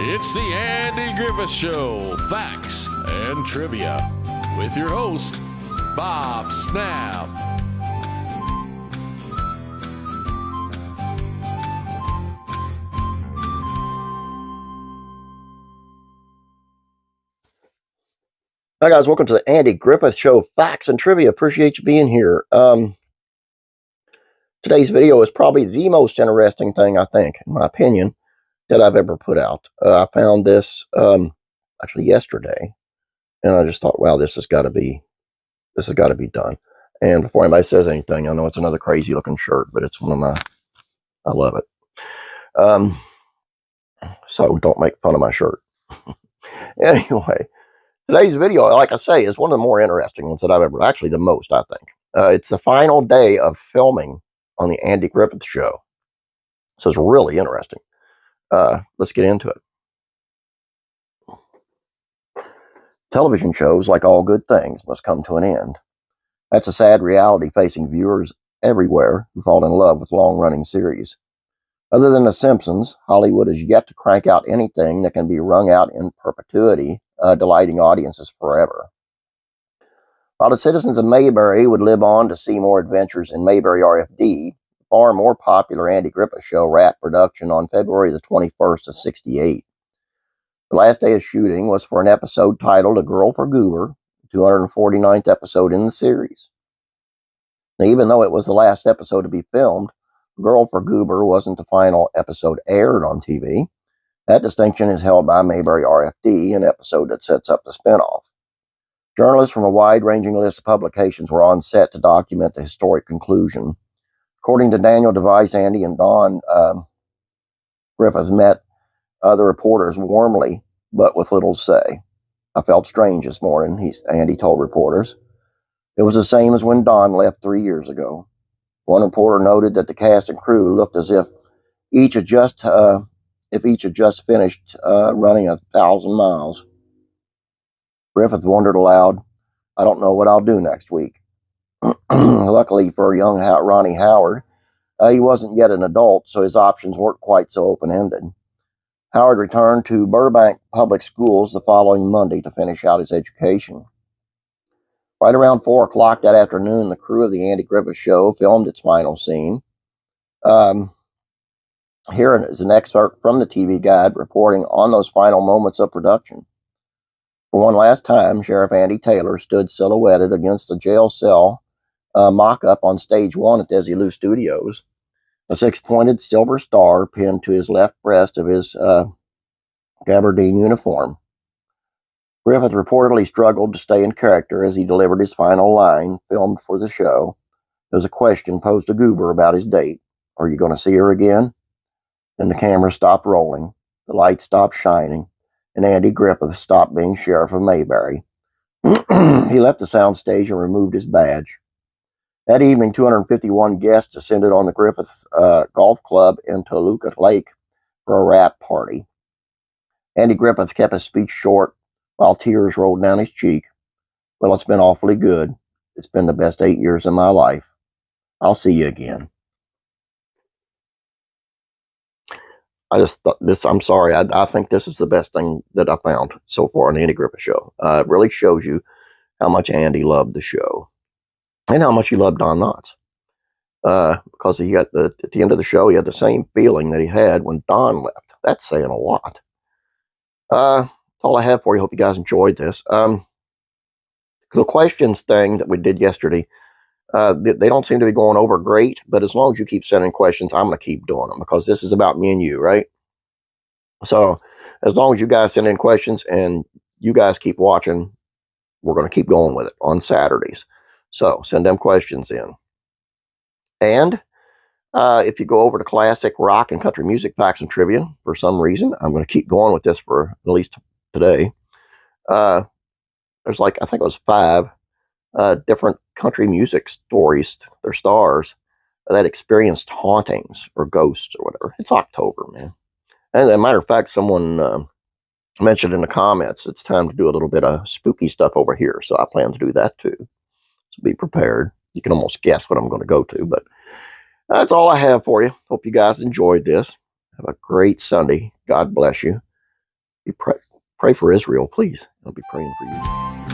It's the Andy Griffith Show, Facts and Trivia, with your host, Bob Snap. Hi guys, welcome to the Andy Griffith Show, Facts and Trivia. Appreciate you being here. Today's video is probably the most interesting thing, I think, in my opinion, that I've ever put out. I found this actually yesterday, and I just thought, wow, this has got to be done. And before anybody says anything, I know it's another crazy looking shirt, but it's one of my, I love it. So don't make fun of my shirt. Anyway, today's video, like I say, is one of the more interesting ones that I've ever, actually the most, I think. It's the final day of filming on the Andy Griffith Show. So it's really interesting. Let's get into it. Television shows, like all good things, must come to an end. That's a sad reality facing viewers everywhere who fall in love with long-running series. Other than The Simpsons, Hollywood has yet to crank out anything that can be wrung out in perpetuity, delighting audiences forever. While the citizens of Mayberry would live on to see more adventures in Mayberry RFD, the far more popular Andy Griffith Show wrapped production on February the 21st of '68. The last day of shooting was for an episode titled A Girl for Goober, the 249th episode in the series. Now, even though it was the last episode to be filmed, Girl for Goober wasn't the final episode aired on TV. That distinction is held by Mayberry RFD, an episode that sets up the spinoff. Journalists from a wide-ranging list of publications were on set to document the historic conclusion. According to Daniel Device, Andy and Don Griffith met the reporters warmly, but with little to say. I felt strange this morning, Andy told reporters. It was the same as when Don left 3 years ago. One reporter noted that the cast and crew looked as if each had just finished running 1,000 miles. Griffith wondered aloud, I don't know what I'll do next week. Luckily for young Ronnie Howard, he wasn't yet an adult, so his options weren't quite so open-ended. Howard returned to Burbank Public Schools the following Monday to finish out his education. Right around 4 o'clock that afternoon, the crew of the Andy Griffith Show filmed its final scene. Here is an excerpt from the TV Guide reporting on those final moments of production. For one last time, Sheriff Andy Taylor stood silhouetted against the jail cell mock-up on stage 1 at Desilu Studios, a 6-pointed silver star pinned to his left breast of his gabardine uniform. Griffith reportedly struggled to stay in character as he delivered his final line, filmed for the show. There was a question posed to Goober about his date. Are you going to see her again? Then the camera stopped rolling, the lights stopped shining, and Andy Griffith stopped being sheriff of Mayberry. He left the soundstage and removed his badge. That evening, 251 guests descended on the Griffith Golf Club in Toluca Lake for a wrap party. Andy Griffith kept his speech short while tears rolled down his cheek. Well, it's been awfully good. It's been the best 8 years of my life. I'll see you again. I just thought this, I'm sorry, I think this is the best thing that I found so far on the Andy Griffith Show. It really shows you how much Andy loved the show and how much he loved Don Knotts. Because he got at the end of the show, he had the same feeling that he had when Don left. That's saying a lot. That's all I have for you. Hope you guys enjoyed this. The questions thing that we did yesterday, they don't seem to be going over great, but as long as you keep sending questions, I'm going to keep doing them because this is about me and you, right? So as long as you guys send in questions and you guys keep watching, we're going to keep going with it on Saturdays. So send them questions in. And if you go over to classic rock and country music facts and trivia, for some reason, I'm going to keep going with this for at least today. There's like, I think it was 5 different country music stories, their stars, that experienced hauntings or ghosts or whatever. It's October, man. And as a matter of fact, someone mentioned in the comments, it's time to do a little bit of spooky stuff over here. So I plan to do that too. So be prepared. You can almost guess what I'm going to go to, but that's all I have for you. Hope you guys enjoyed this. Have a great Sunday. God bless you. Pray for Israel, please. I'll be praying for you.